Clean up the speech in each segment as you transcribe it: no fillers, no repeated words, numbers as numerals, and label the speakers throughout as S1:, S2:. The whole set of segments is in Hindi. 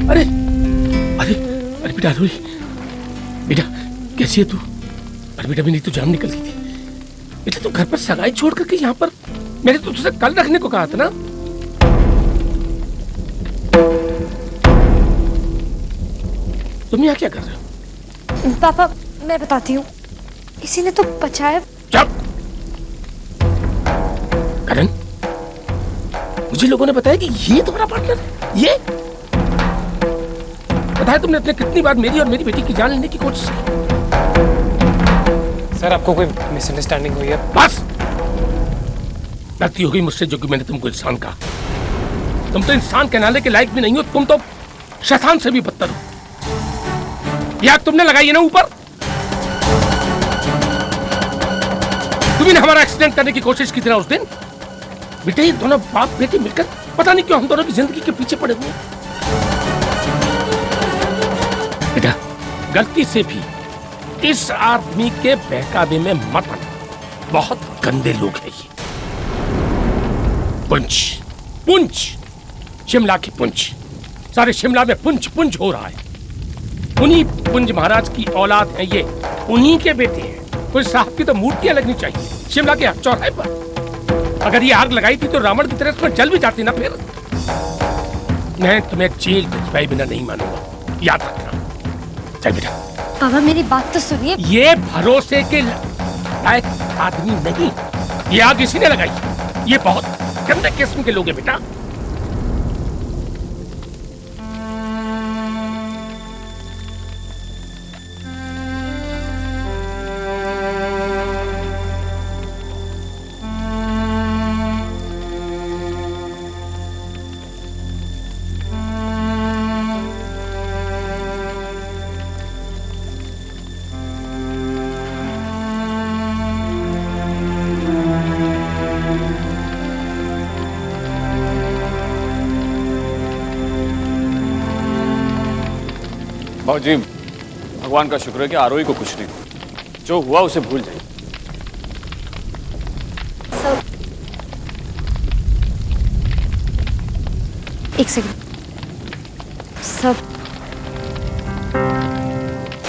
S1: अरे अरे अरे बेटा रोई, बेटा कैसी है तू? अरे बेटा मेरी तो जान निकल गई थी। बेटा तू घर पर सगाई छोड़ करके यहाँ पर, मैंने तो तुझसे कल रखने को कहा था ना। तुम यहाँ क्या कर रहे हो?
S2: पापा मैं बताती हूँ, इसी ने तो बचाया।
S1: चुप करण, मुझे लोगों ने बताया कि ये तुम्हारा पार्टनर है। ये बताया तुमने अपने कितनी बार मेरी और मेरी बेटी की जान लेने की कोशिश की।
S3: सर आपको कोई मिसअंडरस्टैंडिंग हुई है?
S1: बस गलती हो गई मुझसे जो कि मैंने तुमको इंसान कहा। तुम तो इंसान कहलाने के लायक भी नहीं हो, तुम तो शैतान से भी बदतर हो। ये आग तुमने लगाई है ना ऊपर, तुम्ही ने हमारा एक्सीडेंट करने की कोशिश की थी ना उस दिन। बेटे ये दोनों बाप बेटी मिलकर पता नहीं क्यों हम दोनों की जिंदगी के पीछे पड़े हुए हैं। बेटा गलती से भी इस आदमी के बहकावे में मत आना, बहुत गंदे लोग हैं ये। पुंछ पुंछ, शिमला की पुंछ, सारे शिमला में पुंछ पुंछ हो रहा है। उन्हीं पुंज महाराज की औलाद है ये, उन्हीं के बेटे हैं। कोई साहब की तो मूर्तियां लगनी चाहिए शिमला के चौराहे पर। अगर ये आग लगाई थी तो रावण की तरह इसमें जल भी जाती ना। फिर मैं तुम्हें जेल भिजवाए बिना नहीं मानूंगा, याद रखना। चल बेटा।
S2: पापा मेरी बात तो सुनिए।
S1: ये भरोसे के लायक आदमी नहीं, ये आग इसी ने लगाई। ये बहुत गंदे किस्म के लोग हैं बेटा।
S4: बाबूजी, भगवान का शुक्र है कि आरोही को कुछ नहीं हुआ। जो हुआ उसे भूल जाइए।
S2: सब एक सेकंड। सब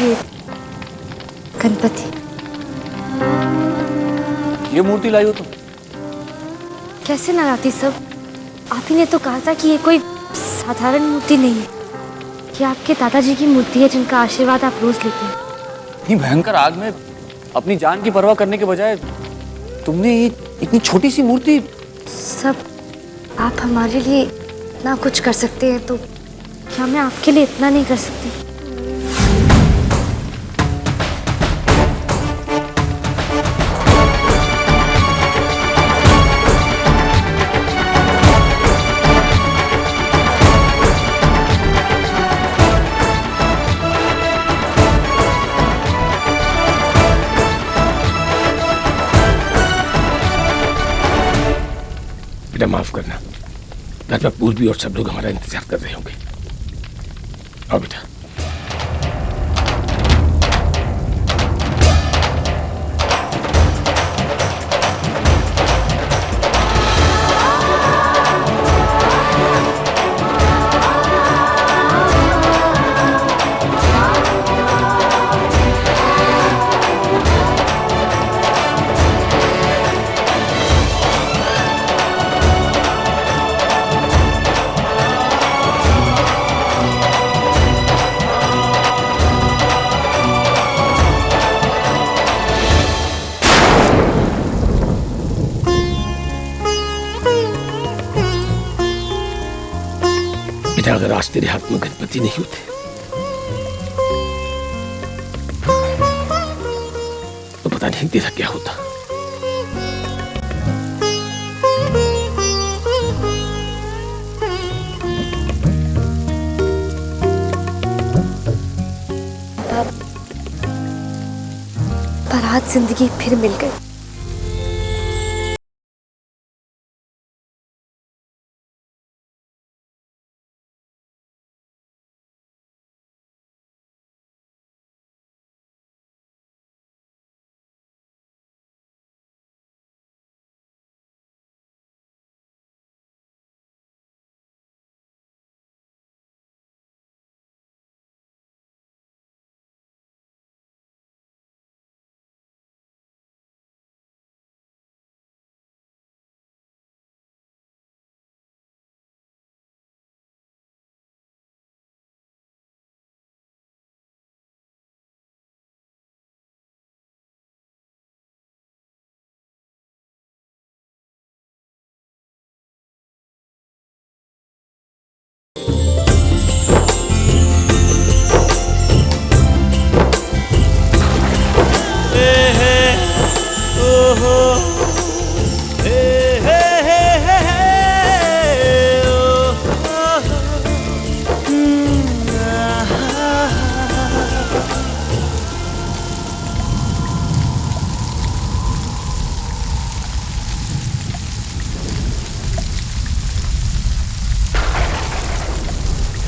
S2: ये गणपति।
S4: ये मूर्ति लाई हो तुम?
S2: कैसे ना लाती सब? आप ही ने तो कहा था कि ये कोई साधारण मूर्ति नहीं है, कि आपके दादाजी की मूर्ति है जिनका आशीर्वाद आप रोज लेते हैं।
S4: इतनी भयंकर आग में अपनी जान की परवाह करने के बजाय तुमने ये इतनी छोटी सी मूर्ति।
S2: सब आप हमारे लिए इतना कुछ कर सकते हैं तो क्या मैं आपके लिए इतना नहीं कर सकती?
S1: बेटा माफ करना, घर में पूर्वी और सब लोग हमारा इंतजार कर रहे होंगे। आओ बेटा। बेटा अगर आज तेरे हाथ में गणपति नहीं होते तो पता नहीं तेरा क्या होता।
S2: पर आज जिंदगी फिर मिल गई।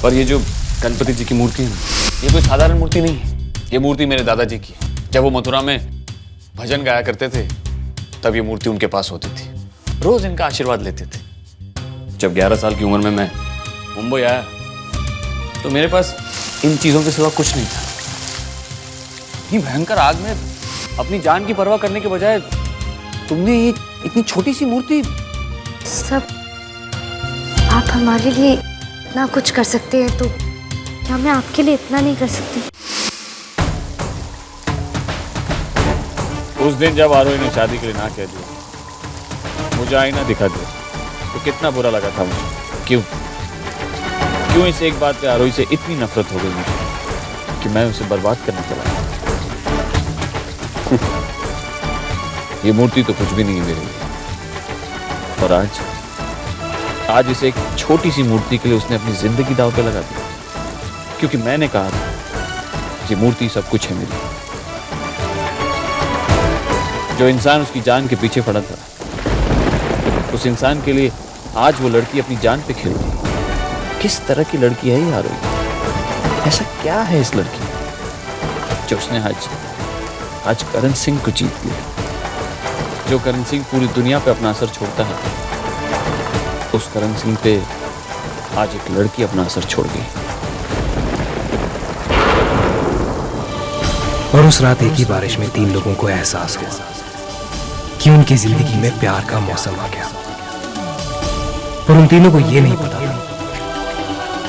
S4: पर ये जो गणपति जी की मूर्ति है ना, ये कोई साधारण मूर्ति नहीं है। ये मूर्ति मेरे दादाजी की है। जब वो मथुरा में भजन गाया करते थे तब ये मूर्ति उनके पास होती थी। रोज इनका आशीर्वाद लेते थे। जब 11 साल की उम्र में मैं मुंबई आया तो मेरे पास इन चीजों के सिवा कुछ नहीं था। ये भयंकर आग में अपनी जान की परवाह करने के बजाय तुमने ये इतनी छोटी सी मूर्ति।
S2: सब आप हमारे लिए इतना कुछ कर सकते हैं तो क्या मैं आपके लिए इतना नहीं कर सकती?
S5: उस दिन जब आरोही ने शादी के लिए ना कह दिया, मुझे आईना दिखा दिया, तो कितना बुरा लगा था मुझे। क्यों इस एक बात पे आरोही से इतनी नफरत हो गई मुझे कि मैं उसे बर्बाद करने चला गया। ये मूर्ति तो कुछ भी नहीं है मेरे लिए। और आज इस एक छोटी सी मूर्ति के लिए उसने अपनी जिंदगी दांव पे लगा दी, क्योंकि मैंने कहा था ये मूर्ति सब कुछ है मेरी। जो इंसान उसकी जान के पीछे पड़ा था, उस इंसान के लिए आज वो लड़की अपनी जान पे खेल रही। किस तरह की लड़की है ये आरोही? ऐसा क्या है इस लड़की में जो उसने आज करण सिंह को जीत लिया? जो करण सिंह पूरी दुनिया पे अपना असर छोड़ता है, उस करण सिंह पे आज एक लड़की अपना असर छोड़ गई।
S3: और उस रात एक ही बारिश में 3 लोगों को एहसास हुआ कि उनकी जिंदगी में प्यार का मौसम आ गया। पर उन तीनों को यह नहीं पता था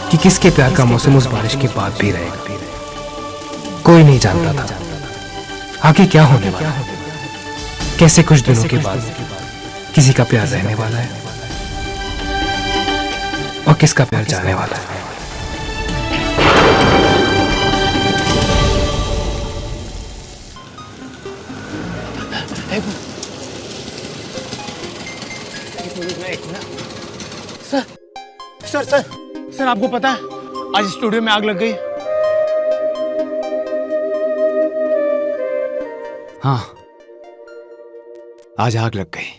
S3: कि किसके प्यार का मौसम उस बारिश के बाद भी रहेगा। कोई नहीं जानता था आगे क्या होने वाला है, कैसे कुछ दिनों के बाद किसी का प्यार रहने वाला है और किसका प्यार जाने वाला है।
S6: सर आपको पता है आज स्टूडियो में आग लग गई।
S7: हाँ, आज आग लग गई।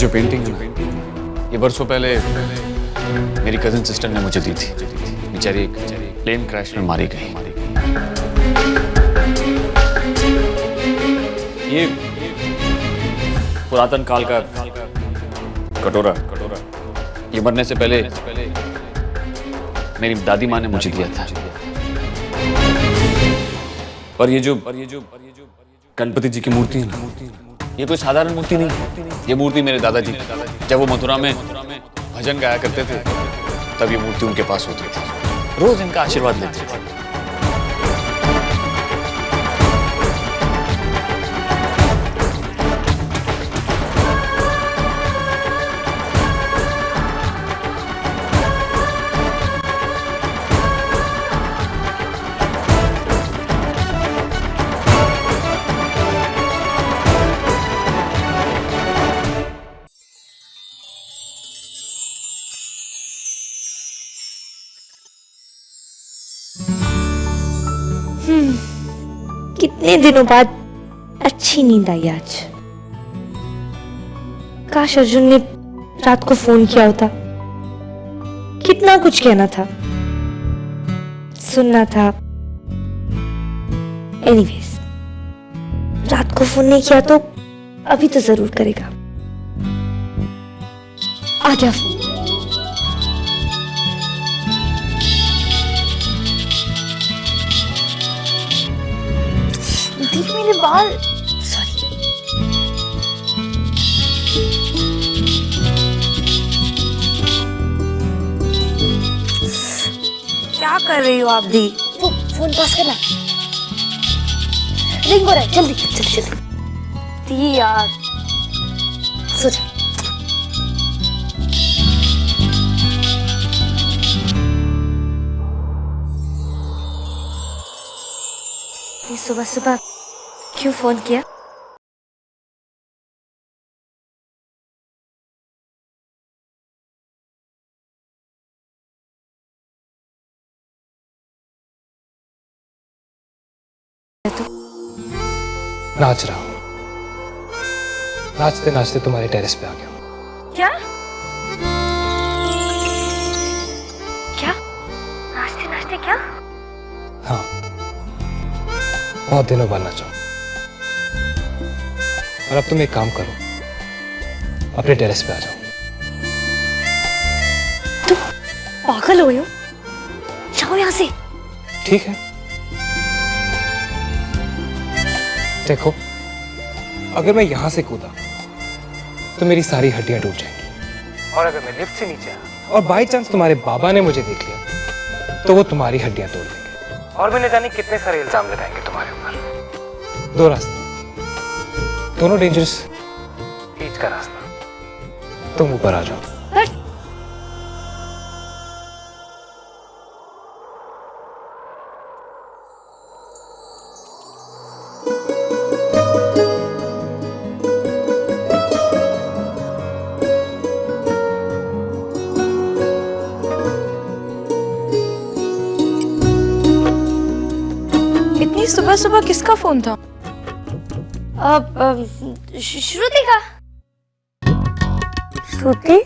S4: पेंटिंग ये बरसों पहले मेरी कजिन सिस्टर ने मुझे दी थी। बेचारी एक प्लेन क्रैश में मारी गई। ये पुरातन काल का कटोरा ये मरने से पहले मेरी दादी माँ ने मुझे दिया था। पर ये जो गणपति जी की मूर्ति है ना, ये कोई साधारण मूर्ति नहीं है। ये मूर्ति मेरे दादाजी की। जब वो मथुरा में भजन गाया करते थे तब ये मूर्ति उनके पास होती थी। रोज इनका आशीर्वाद लेते थे।
S2: कितने दिनों बाद अच्छी नींद आई आज। काश अर्जुन ने रात को फोन किया होता। कितना कुछ कहना था, सुनना था। एनीवेज, रात को फोन नहीं किया तो अभी तो जरूर करेगा। आ गया फोन। देख मेरे बाल। सॉरी। क्या कर रही हो आप दी? वो फोन पास करना। रिंग हो रहा है, जल्दी जल्दी जल्दी। दी यार, सो जा। ये सुबह सुबह क्यों फोन किया?
S3: नाच रहा हूँ। नाचते नाचते तुम्हारे टेरेस पे आ गया हूँ।
S2: क्या क्या? नाचते नाचते क्या?
S3: हाँ, बहुत दिनों बाद नाचा हूँ। और अब तुम एक काम करो, अपने टेरेस पे आ जाओ।
S2: तुम पागल हो? जाओ यहाँ से।
S3: ठीक है, देखो, अगर मैं यहां से कूदा तो मेरी सारी हड्डियां टूट जाएंगी, और अगर मैं लिफ्ट से नीचे आया और बाय चांस तुम्हारे बाबा ने मुझे देख लिया तो वो तुम्हारी हड्डियां तोड़ देंगे, और मैंने जाने कितने सारे इल्जाम लगाएंगे तुम्हारे ऊपर। दो रास्ते, दोनों डेंजरस। बीच का रास्ता, तुम ऊपर आ जाओ।
S7: इतनी सुबह सुबह किसका फोन था?
S2: श्रुति का। श्रुति?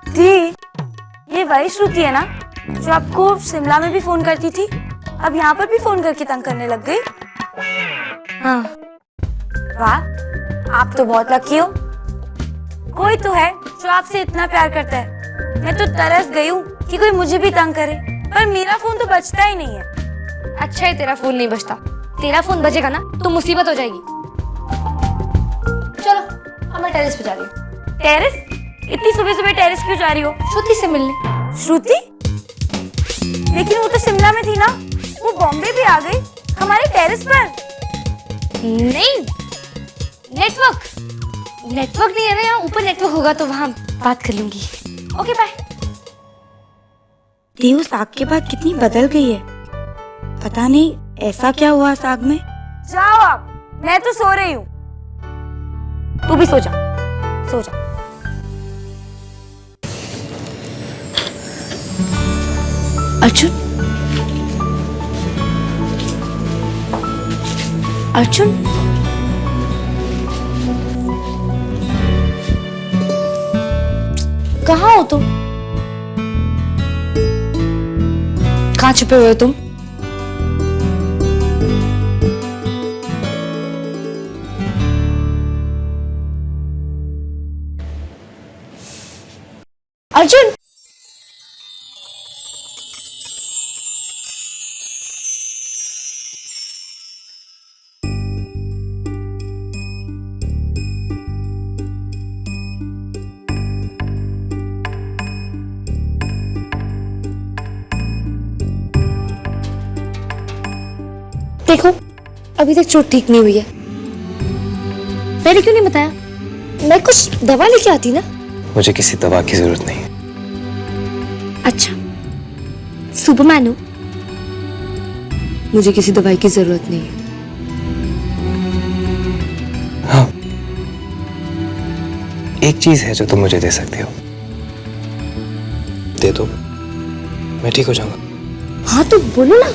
S2: दी, ये वही श्रुति है ना जो आपको शिमला में भी फोन करती थी, अब यहाँ पर भी फोन करके तंग करने लग गई? हाँ। वाह, आप तो बहुत लकी हो। कोई तो है जो आपसे इतना प्यार करता है। मैं तो तरस गई हूँ कि कोई मुझे भी तंग करे, पर मेरा फोन तो बजता ही नहीं है। अच्छा है तेरा फोन नहीं बजता, तेरा फोन बजेगा ना तो मुसीबत हो जाएगी। चलो, अब मैं टेरेस पे जा रही हूँ। टेरेस? इतनी सुबह सुबह टेरेस क्यों जा रही हो? श्रुति से मिलने। श्रुति? लेकिन वो तो शिमला में थी ना, वो बॉम्बे भी आ गई हमारे टेरेस पर। नहीं, नेटवर्क नहीं है ना यहाँ, ऊपर नेटवर्क होगा तो वहाँ बात कर लूंगी। Okay bye.
S8: देव, साग के बाद कितनी बदल गई है, पता नहीं ऐसा क्या हुआ साग में।
S2: जाओ आप, मैं तो सो रही हूँ। तू भी सो जा, सो जा।
S8: अर्जुन, अर्जुन,
S2: कहाँ हो तुम? कहाँ छुपे हुए हो तुम? अर्जुन! देखो, अभी तक चोट ठीक नहीं हुई है। मैंने क्यों नहीं बताया? मैं कुछ दवा लेके आती ना।
S3: मुझे किसी दवा की जरूरत नहीं।
S2: अच्छा, सुपरमैन हो? मुझे किसी दवाई की जरूरत नहीं है।
S3: हाँ, एक चीज है जो तुम मुझे दे सकते हो, दे दो, मैं ठीक हो जाऊंगा।
S2: हाँ तो बोलो ना।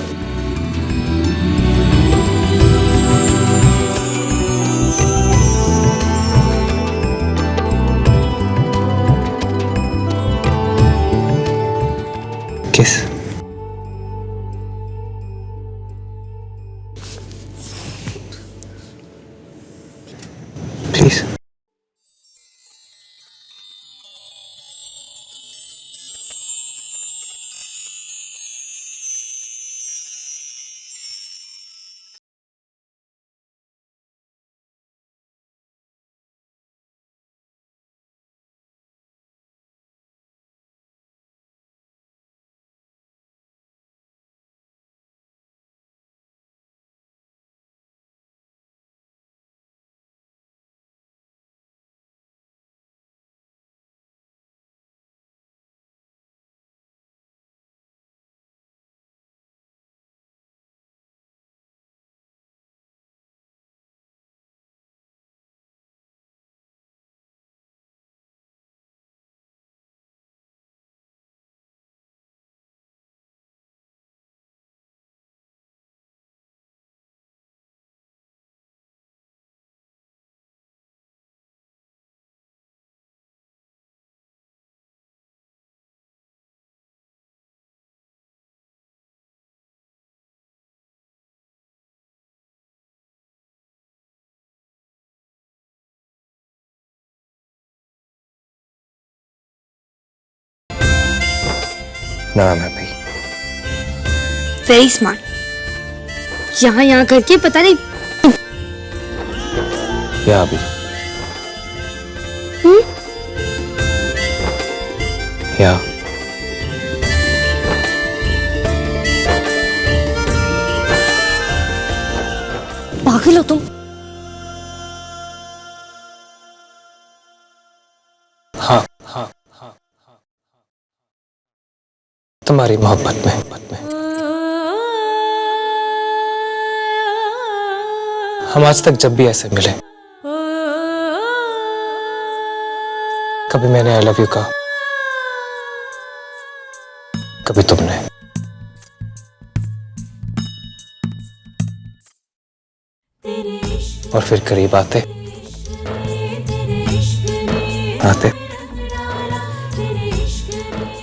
S3: किस? Please. Now I'm happy.
S2: Very smart. यहाँ करके पता नहीं।
S3: क्या अभी? या
S2: पागल हो तुम।
S3: हाँ तुम्हारी मोहब्बत में हम आज तक जब भी ऐसे मिले, कभी मैंने आई लव यू कहा, कभी तुमने। और फिर करीब आते आते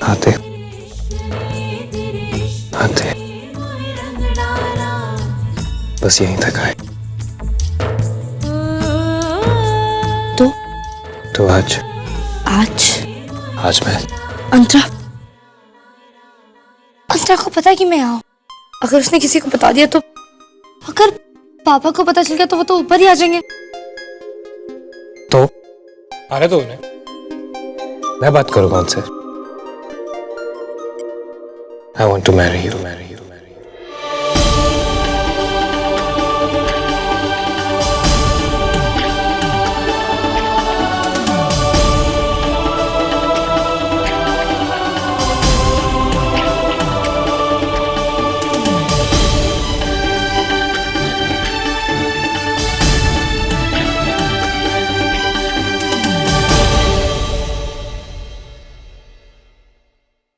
S3: आते आते बस यहीं तक आए। तो आज मैं
S2: अंतरा को पता है कि मैं यहाँ हूँ। अगर उसने किसी को बता दिया तो, अगर पापा को पता चल गया तो वो तो ऊपर ही आ जाएंगे।
S3: तो आने दो उन्हें, मैं बात करूंगा उनसे। I want to marry you.